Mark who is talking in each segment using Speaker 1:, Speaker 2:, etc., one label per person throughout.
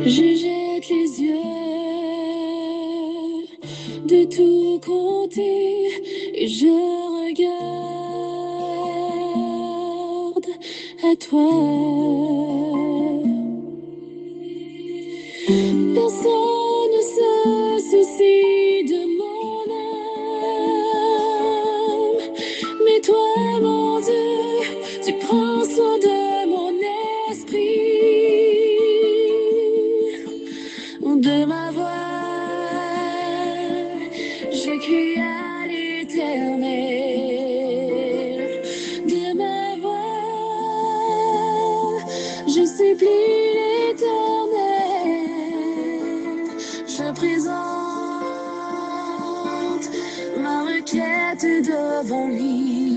Speaker 1: Je jette les yeux de tous côtés et je regarde à toi. Personne ne se soucie de mon âme, mais toi, mon Dieu, tu prends soin de mon esprit. De ma voix, je crie à l'Éternel. De ma voix, je supplie l'Éternel. Je présente ma requête devant lui.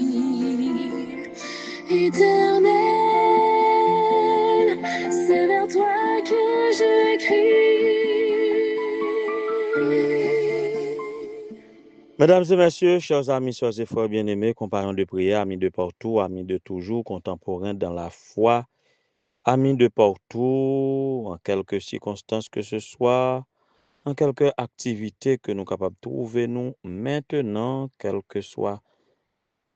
Speaker 1: Éternel, c'est vers toi que je crie.
Speaker 2: Mesdames et messieurs, chers amis, chers et frères bien-aimés, compagnons de prière, amis de partout, amis de toujours, contemporains dans la foi, amis de partout, en quelque circonstances que ce soit, en quelque activité que nous sommes capables de trouver nous maintenant, quelle que soit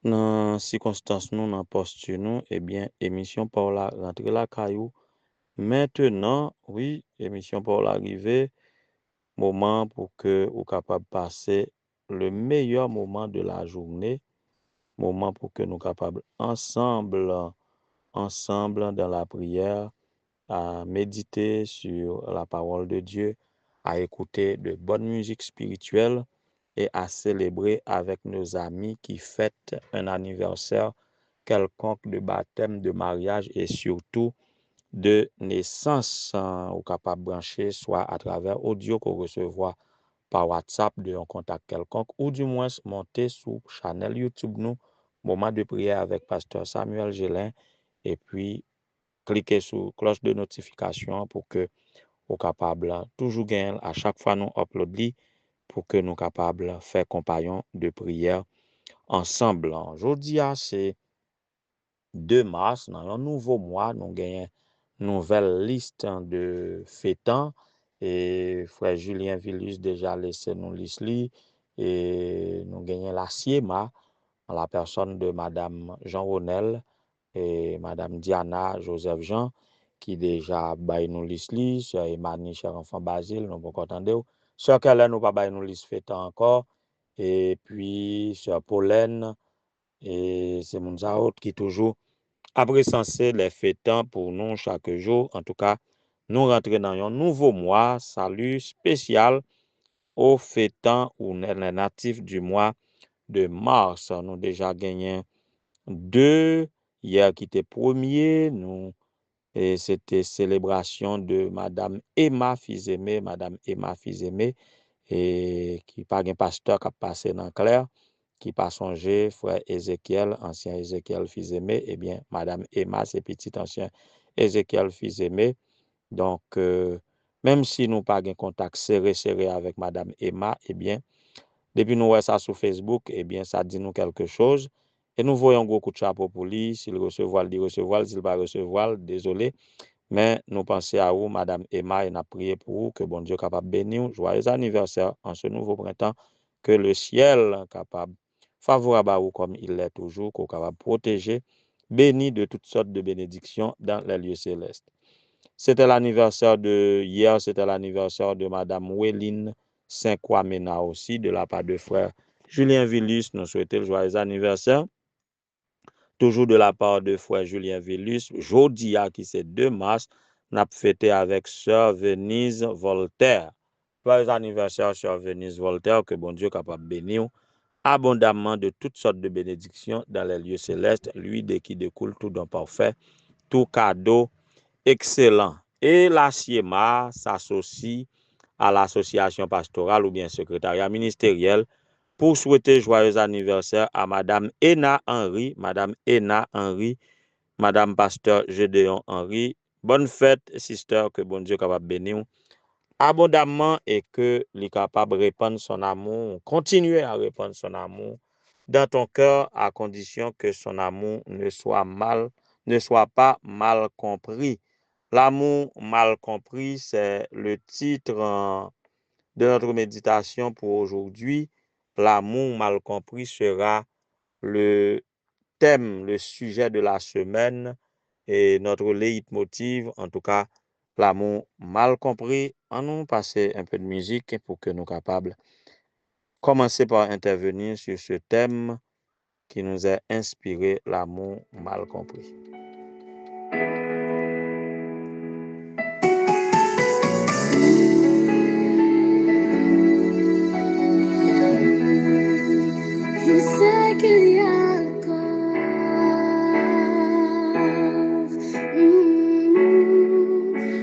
Speaker 2: dans circonstances nous, dans posture nous, eh bien, émission pour la rentrée la caillou. Maintenant, oui, émission pour l'arrivée, moment pour que vous capable de passer le meilleur moment de la journée, moment pour que nous capables ensemble dans la prière, à méditer sur la parole de Dieu, à écouter de bonne musique spirituelle et à célébrer avec nos amis qui fêtent un anniversaire quelconque de baptême, de mariage et surtout de naissance ou capable de brancher soit à travers audio qu'on recevoir par WhatsApp de un contact quelconque ou du moins monter sur channel YouTube nous moment de prière avec pasteur Samuel Gélin et puis cliquer sur cloche de notification pour que vous capable toujours gagner à chaque fois nous upload li pour que nous capable faire compagnon de prière ensemble. Aujourd'hui c'est 2 mars dans un nouveau mois nous gagnons nouvelle liste de fêtants et frère Julien Villus déjà laissé nous liste li et nous gagnons la Siema en la personne de madame Jean Ronel et madame Diana Joseph Jean qui déjà bail nous liste li, sœur Emani cher enfant Basile nous pas attendre sœur Kellen nous pas bail nous liste fêtant encore et puis sœur Pauline et c'est mon autres qui toujours après censé les fêtants pour nous chaque jour. En tout cas, nous rentrons dans un nouveau mois. Salut spécial aux fêtants ou les natifs du mois de mars. Nous déjà gagné 2 hier qui était premier. Nous et c'était célébration de Madame Emma Fils-Aimé, et qui pas un pasteur qui a passé dans clair qui pas songé frère Ézéchiel, ancien Ézéchiel Fils-Aimé, eh bien, Madame Emma, c'est petit ancien Ézéchiel Fils-Aimé. Donc, même si nous pas un contact serré avec Madame Emma, eh bien, depuis nous voyons ça sur Facebook, eh bien, ça dit nous quelque chose. Et nous voyons un gros coup de chapeau pour lui. S'il recevoir, il dit recevoir. S'il va recevoir, désolé. Mais nous pensons à vous, Madame Emma, et nous prions pour vous, que bon Dieu capable de bénir. Joyeux anniversaire en ce nouveau printemps, que le ciel capable favorable à vous comme il l'est toujours, qu'on capable de protéger, béni de toutes sortes de bénédictions dans les lieux célestes. C'était l'anniversaire de hier, c'était l'anniversaire de Madame Wéline Saint-Kwamena aussi, de la part de frère Julien Villus. Nous souhaitons le joyeux anniversaire. Toujours de la part de frère Julien Villus, jeudi qui c'est 2 mars, n'a fêté avec sœur Venise Voltaire. Joyeux anniversaire sœur Venise Voltaire, que bon Dieu capable bénir abondamment de toutes sortes de bénédictions dans les lieux célestes, lui de qui découle tout don parfait, tout cadeau excellent. Et la Siema s'associe à l'association pastorale ou bien secrétariat ministériel pour souhaiter joyeux anniversaire à Madame Ena Henry, Madame Pasteur Gédéon Henry. Bonne fête, sister, que bon Dieu capable bénir abondamment et que les capable de répandre son amour, continuer à répandre son amour dans ton cœur à condition que son amour ne soit pas mal compris. L'amour mal compris, c'est le titre de notre méditation pour aujourd'hui. L'amour mal compris sera le thème, le sujet de la semaine et notre leitmotiv, en tout cas, l'amour mal compris. On nous passer un peu de musique pour que nous capables commencer par intervenir sur ce thème qui nous a inspiré, l'amour mal compris.
Speaker 1: Je sais qu'il y a encore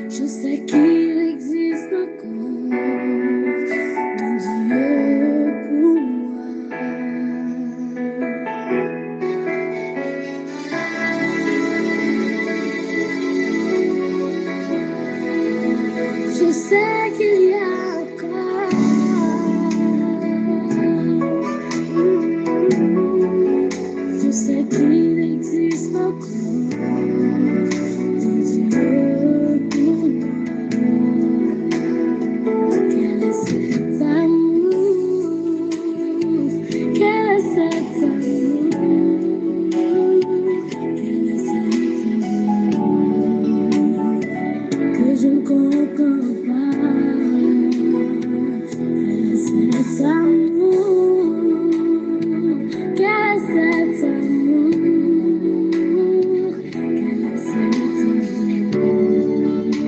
Speaker 1: je sais qu'il existe encore un Dieu pour moi. Je sais qu'il y a encore je sais qu'il existe encore un Dieu pour moi. Quel est cet amour? Quel est cet amour? Quel est cet amour que je ne comprends pas? Quel est cet amour? Quel est cet amour? Quel est cet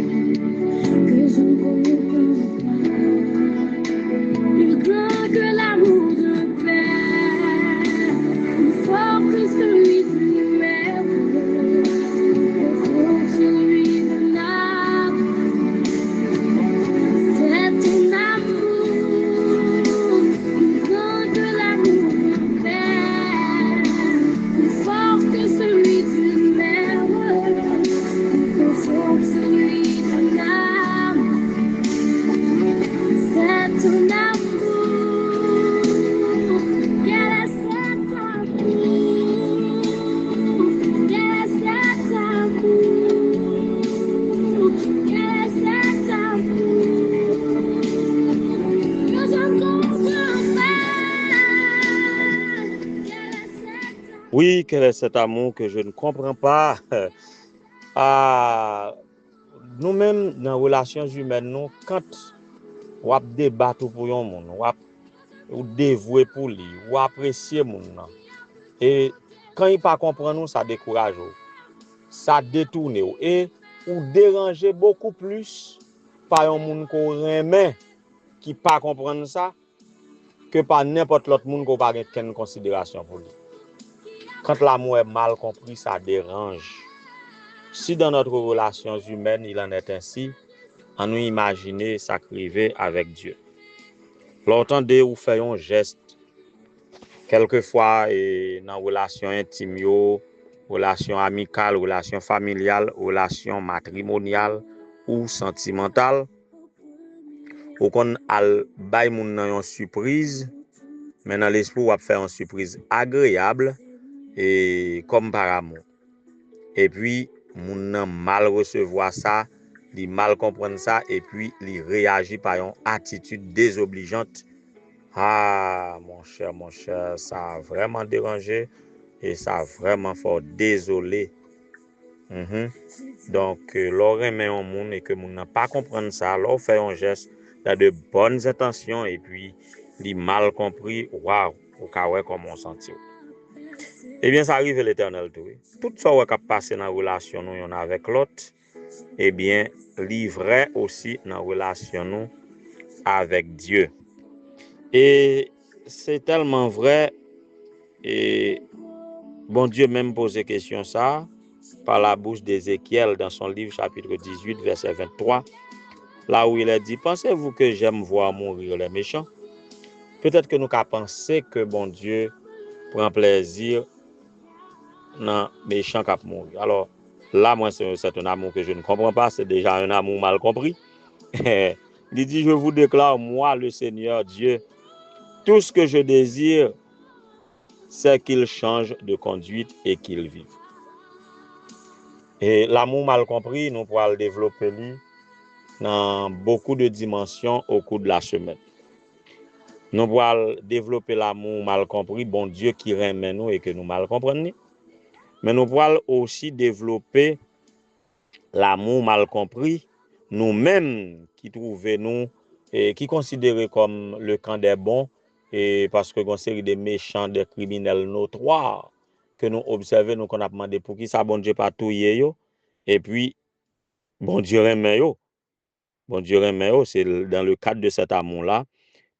Speaker 1: amour que je ne comprends pas? Plus grand que l'amour d'un père, plus fort que celui d'une mère, plus fort que celui d'un âme. C'est ton amour, plus grand que l'amour d'un père, plus fort que celui d'une mère, plus fort que celui d'une âme. C'est ton amour, quel est cet amour? Quel est cet amour? Quel est cet amour que je ne comprends pas? Quel est cet amour?
Speaker 2: Oui, quel est cet amour que je ne comprends pas? Ah, nous-mêmes, dans les relations humaines, nous, quand on a débattu pour un monde, ou dévoué pour lui, ou apprécier mon nan. Et quand il pas comprendre nous, ça décourage ou, ça détourne ou, et ou déranger beaucoup plus par un monde qu'on remet qui pas comprendre ça que par n'importe l'autre monde qu'on pas aucune considération pour lui. Quand l'amour est mal compris, ça dérange. Si dans notre relation humaine, il en est ainsi, on nous imaginer ça criver avec Dieu. L'entendez ou fait un geste quelquefois dans relation intime, relation amicale, relation familiale, relation matrimoniale ou sentimentale, ou qu'on al bay moun nan yon surprise, mais dans l'esprit ou a faire une surprise agréable et comme par amour. Et puis moun nan mal recevoir ça, li mal comprendre ça et puis li réagit par une attitude désobligeante. Ah, mon cher, ça a vraiment dérangé et ça a vraiment fort désolé. Donc, l'on met un monde et que moun n'a pas comprendre ça, l'on fait un geste, il a de bonnes intentions et puis, il mal compris, waouh, au cas où comment on sentit. Eh bien, ça arrive à l'Éternel tout. Tout ça qui a passé dans la relation nous yon avec l'autre, eh bien, livrait aussi dans la relation nous avec Dieu. Et c'est tellement vrai, et bon Dieu même posé question ça par la bouche d'Ézéchiel dans son livre chapitre 18 verset 23, là où il a dit, pensez-vous que j'aime voir mourir les méchants? Peut-être que nous avons pensé que bon Dieu prend plaisir dans les méchants qui mourir. Alors là, moi, c'est un amour que je ne comprends pas, c'est déjà un amour mal compris. Il dit, je vous déclare, moi, le Seigneur Dieu, tout ce que je désire, c'est qu'il change de conduite et qu'il vive. Et l'amour mal compris, nous pourrons le développer dans beaucoup de dimensions au cours de la semaine. Nous pourrons développer l'amour mal compris, bon Dieu qui remet nous et que nous mal comprenons. Mais nous pourrons aussi développer l'amour mal compris, nous-mêmes qui trouvons nous et qui considérons comme le camp des bons, et parce que une série de méchants, des criminels notoires que nous observons, nous qu'on a demandé pour qui ça, bon Dieu pas tout yo, et puis bon Dieu remet yo. Bon Dieu remet yo, c'est dans le cadre de cet amour-là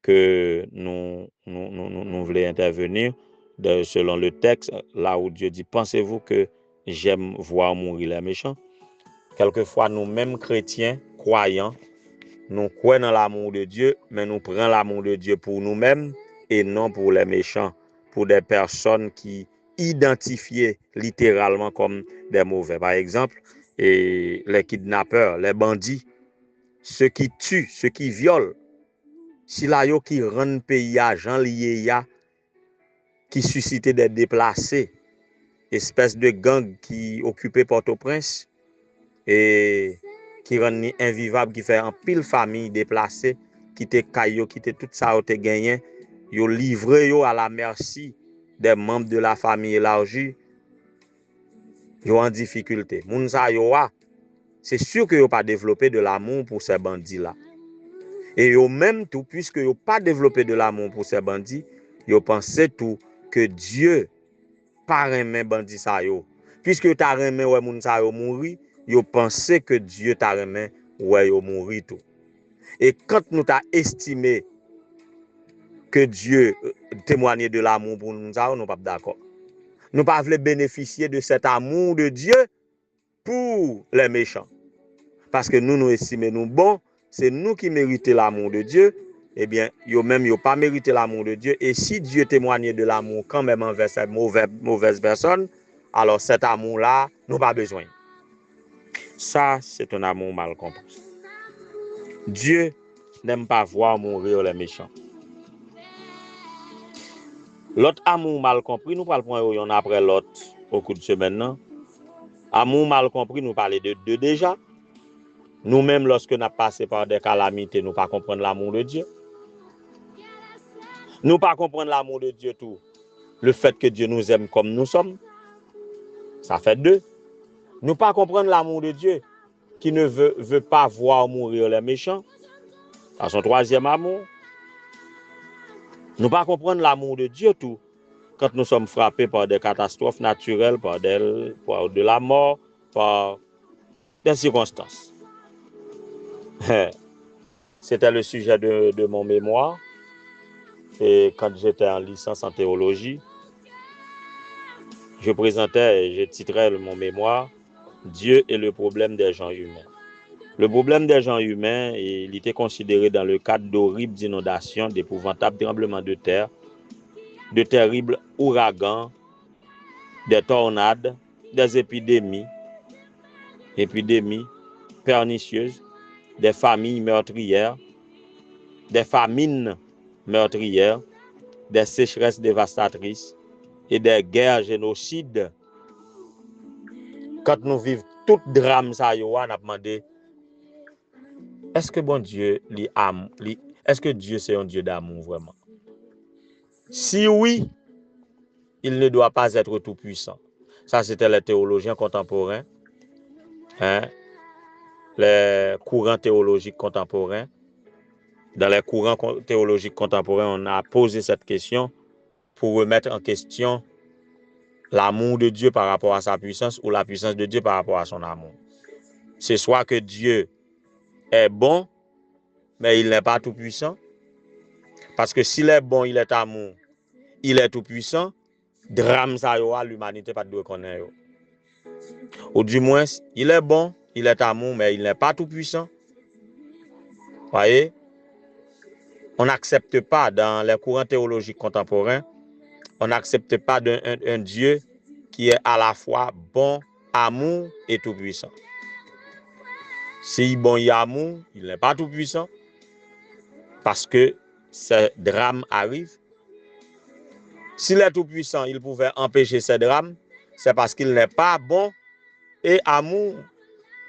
Speaker 2: que nous voulons intervenir selon le texte, là où Dieu dit, pensez-vous que j'aime voir mourir les méchants? Quelquefois, nous-mêmes chrétiens, croyants, nous croyons dans l'amour de Dieu, mais nous prenons l'amour de Dieu pour nous-mêmes et non pour les méchants, pour des personnes qui identifiées littéralement comme des mauvais. Par exemple, les kidnappeurs, les bandits, ceux qui tuent, ceux qui violent, si là yo qui rendent pays à gens liés ya, qui suscitent des déplacés, espèce de gang qui occupait Port-au-Prince et qui rend invivable, qui fait un pile famille déplacée, qui te caillou, qui te tout ça ou te gagné, yo livré yo à la merci des membres de la famille élargie, yo en difficulté. Moun sa yo a, c'est sûr que yo pas développé de l'amour pour ces bandits là. Et yo même tout, puisque yo pas développé de l'amour pour ces bandits, yo pensé tout que Dieu pas remet bandit sa yo. Puisque yo ta remet ouais moun sa yo mouri, yo pensé que Dieu ta remet ouais yo mouri tout. Et quand nous t'a estimé que Dieu témoignait de l'amour pour nous, ça, nous pas d'accord. Nous pas voulons bénéficier de cet amour de Dieu pour les méchants. Parce que nous estimons nous bons, c'est nous qui méritons l'amour de Dieu. Eh bien, yo même yo pas mérité l'amour de Dieu. Et si Dieu témoignait de l'amour quand même envers cette mauvaise personne, alors cet amour-là, nous pas besoin. Ça, c'est un amour mal compris. Dieu n'aime pas voir mourir les méchants. L'autre amour mal compris, nous parlons yon après l'autre au cours de semaine. Non? Amour mal compris, nous parlons de deux déjà. Nous-mêmes, lorsque nous passons par des calamités, nous ne comprenons pas l'amour de Dieu. Nous ne comprenons pas l'amour de Dieu tout. Le fait que Dieu nous aime comme nous sommes, ça fait deux. Nous ne comprenons pas l'amour de Dieu qui ne veut pas voir mourir les méchants. C'est son troisième amour. Nous ne comprenons pas l'amour de Dieu tout. Quand nous sommes frappés par des catastrophes naturelles, par de la mort, par des circonstances. C'était le sujet de mon mémoire. Et quand j'étais en licence en théologie, je titrais mon mémoire « Dieu et le problème des gens humains ». Le problème des gens humains, il était considéré dans le cadre d'horribles inondations, d'épouvantables tremblements de terre, de terribles ouragans, des tornades, des épidémies pernicieuses, des familles meurtrières, des famines meurtrières, des sécheresses dévastatrices et des guerres génocides. Quand nous vivons tout drame ça yo, on a demandé est-ce que bon Dieu est-ce que Dieu c'est un Dieu d'amour vraiment? Si oui, il ne doit pas être tout puissant. Ça c'était les théologiens contemporains, les courants théologiques contemporains. Dans les courants théologiques contemporains, on a posé cette question pour remettre en question l'amour de Dieu par rapport à sa puissance ou la puissance de Dieu par rapport à son amour. C'est soit que Dieu est bon, mais il n'est pas tout puissant. Parce que s'il est bon, il est amour, il est tout puissant, drame ça yo, l'humanité pas de connaître. Ou du moins, il est bon, il est amour, mais il n'est pas tout puissant. Voyez? On n'accepte pas dans les courants théologiques contemporains, on n'accepte pas un Dieu qui est à la fois bon, amour et tout puissant. Si bon, il y a amour, il n'est pas tout puissant. Parce que ce drame arrive. S'il est tout puissant, il pouvait empêcher ce drame. C'est parce qu'il n'est pas bon et amour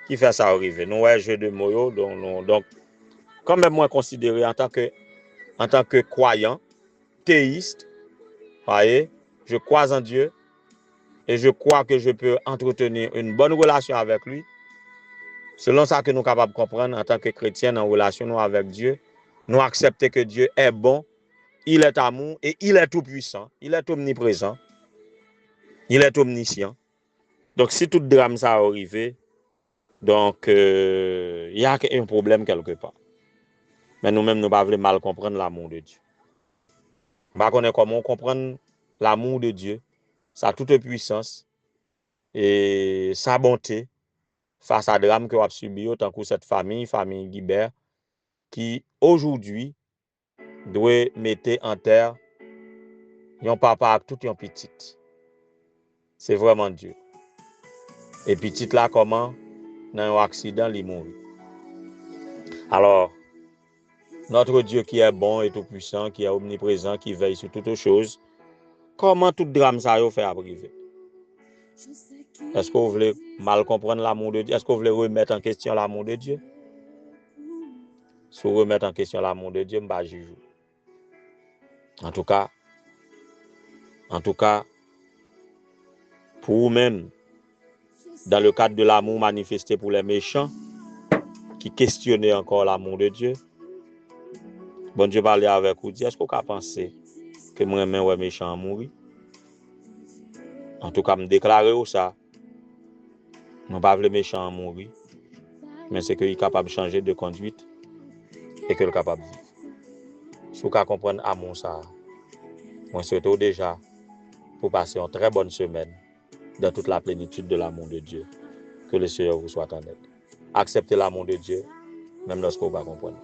Speaker 2: qui fait ça arriver. Nous, ouais, jeu de mots, donc, quand même, moi, considéré en tant que croyant, théiste, voyez, je crois en Dieu et je crois que je peux entretenir une bonne relation avec lui. Selon ça que nous sommes capables de comprendre en tant que chrétiens en relation avec Dieu, nous accepter que Dieu est bon, il est amour et il est tout puissant, il est omniprésent, il est omniscient. Donc si tout drame ça arrive, donc il y a un problème quelque part. Mais nous-mêmes, nous ne pouvons pas mal comprendre l'amour de Dieu. Nous ne connaissons pas comment comprendre l'amour de Dieu, sa toute puissance et sa bonté face à drame que vous avez subi, autant que cette famille Guibert, qui aujourd'hui doit mettre en terre un papa avec tout un petit. C'est vraiment Dieu. Et petit là, comment? Dans un accident, il mourit. Alors, notre Dieu qui est bon et tout puissant, qui est omniprésent, qui veille sur toutes choses, comment tout drame ça fait arriver? Est-ce que vous voulez mal comprendre l'amour de Dieu? Est-ce que vous voulez remettre en question l'amour de Dieu? Si vous remettez en question l'amour de Dieu, je ne vais pas juger. En tout cas, pour vous-même, dans le cadre de l'amour manifesté pour les méchants, qui questionnaient encore l'amour de Dieu, bon Dieu parlait avec vous, dit, est-ce que vous avez pensé que moi-même, ouais, méchant mourir? En tout cas, je me déclare ça. Je ne veux pas le méchant mourir, mais c'est qu'il est capable de changer de conduite et qu'il est capable de vivre. Si vous comprenez l'amour, ça, moi, souhaite déjà pour passer une très bonne semaine dans toute la plénitude de l'amour de Dieu. Que le Seigneur vous soit en aide. Acceptez l'amour de Dieu, même lorsque vous ne comprenez pas.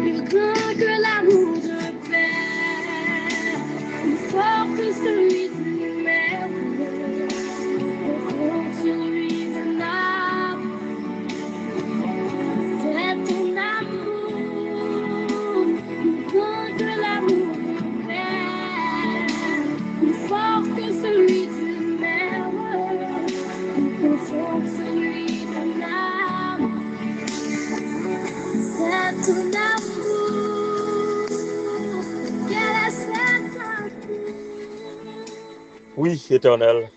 Speaker 1: Plus grand que l'amour de père, plus fort que celui de mère, plus grand que celui de âme. C'est ton amour, plus grand que l'amour de père, plus fort que celui de mère, plus fort que celui de âme. C'est ton amour, quel est cet amour?
Speaker 2: Oui, Éternel,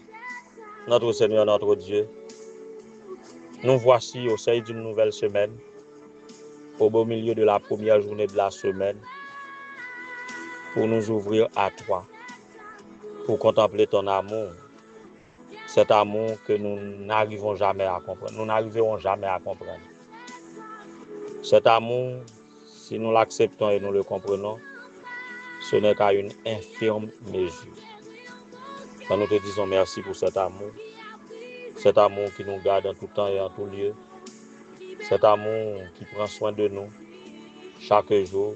Speaker 2: notre Seigneur, notre Dieu, nous voici au sein d'une nouvelle semaine, au beau milieu de la première journée de la semaine, pour nous ouvrir à toi, pour contempler ton amour, cet amour que nous n'arrivons jamais à comprendre, nous n'arriverons jamais à comprendre. Cet amour, si nous l'acceptons et nous le comprenons, ce n'est qu'à une infirme mesure. Donc nous te disons merci pour cet amour qui nous garde en tout temps et en tout lieu, cet amour qui prend soin de nous chaque jour,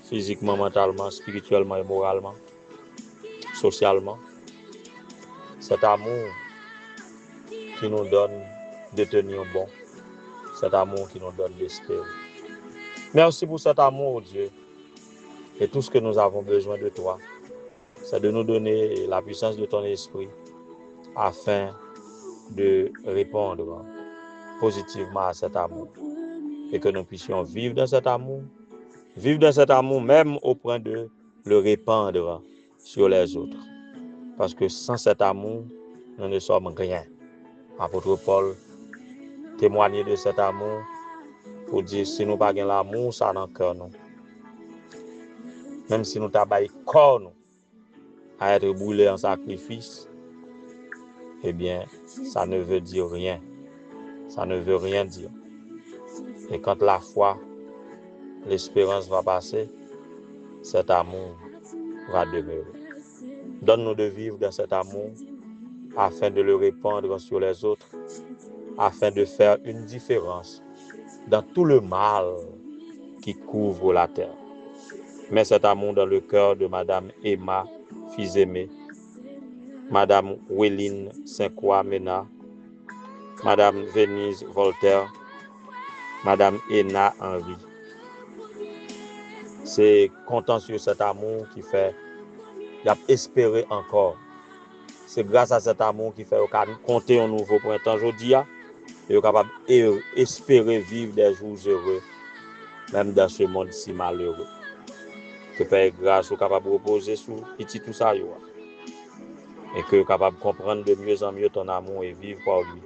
Speaker 2: physiquement, mentalement, spirituellement et moralement, socialement. Cet amour qui nous donne de tenir bon, cet amour qui nous donne d'espérer. Merci pour cet amour, Dieu, et tout ce que nous avons besoin de toi, c'est de nous donner la puissance de ton esprit afin de répondre positivement à cet amour et que nous puissions vivre dans cet amour même au point de le répandre sur les autres. Parce que sans cet amour, nous ne sommes rien. Apôtre Paul témoignait de cet amour pour dire si nous n'avons pas l'amour, ça dans le cœur nous. Même si nous travaillons corps nous à être brûlés en sacrifice, eh bien, ça ne veut dire rien. Ça ne veut rien dire. Et quand la foi, l'espérance va passer, cet amour va demeurer. Donne-nous de vivre dans cet amour afin de le répandre sur les autres, afin de faire une différence dans tout le mal qui couvre la terre. Mets cet amour dans le cœur de Madame Emma Fils-Aimé, Madame Wéline Saint-Croix Mena, Madame Venise Voltaire, Madame Ena Henry. C'est comptant sur cet amour qui fait qu'il a espéré encore. C'est grâce à cet amour qui fait qu'on compter un nouveau printemps aujourd'hui et capable d'espérer vivre des jours heureux, même dans ce monde si malheureux. Que Père grâce ou capable de reposer sur petit tout ça et que capable de comprendre de mieux en mieux ton amour et vivre par lui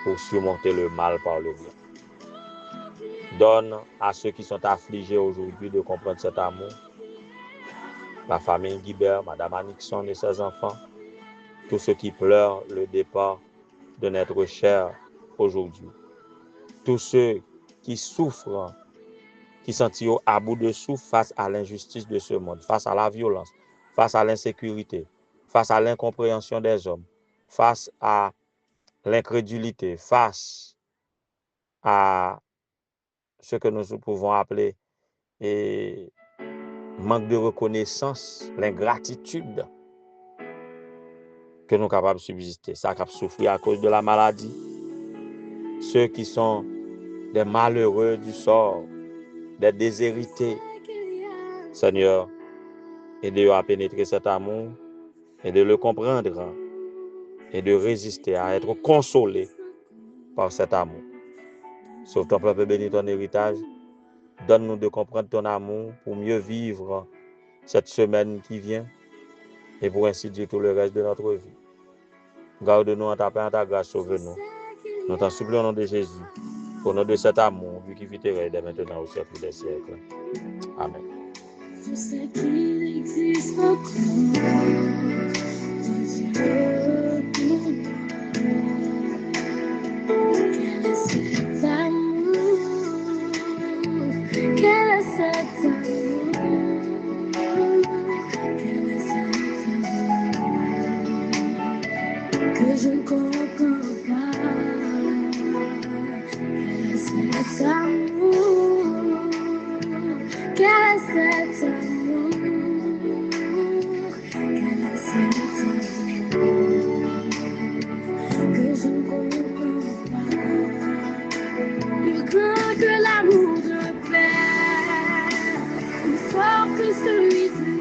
Speaker 2: pour surmonter le mal par le bien. Donne à ceux qui sont affligés aujourd'hui de comprendre cet amour. La famille Guibert, Madame Anixon et ses enfants, tous ceux qui pleurent le départ de notre cher aujourd'hui. Tous ceux qui souffrent, qui sont à bout de souffle face à l'injustice de ce monde, face à la violence, face à l'insécurité, face à l'incompréhension des hommes, face à l'incrédulité, face à ce que nous pouvons appeler et manque de reconnaissance, l'ingratitude que nous sommes capables de subsister. Ça qui a souffert à cause de la maladie. Ceux qui sont des malheureux du sort, des déshérités. Seigneur, aidez-nous à pénétrer cet amour et de le comprendre et de résister à être consolés par cet amour. Sauve ton peuple, bénis ton héritage. Donne-nous de comprendre ton amour pour mieux vivre cette semaine qui vient et pour ainsi dire tout le reste de notre vie. Garde-nous en ta paix, en ta grâce, sauve-nous. Nous t'en supplions au nom de Jésus, au nom de cet amour, lui qui vit et règne dès maintenant au siècle des siècles. Amen.
Speaker 1: Je sais qu'il existe encore quel est cet amour, quel est cet amour, quel est cet amour que je ne comprends pas, quel est cet amour, quel est cet amour, quel est cet amour que je ne comprends pas, plus grand que l'amour d'un père, plus fort que celui de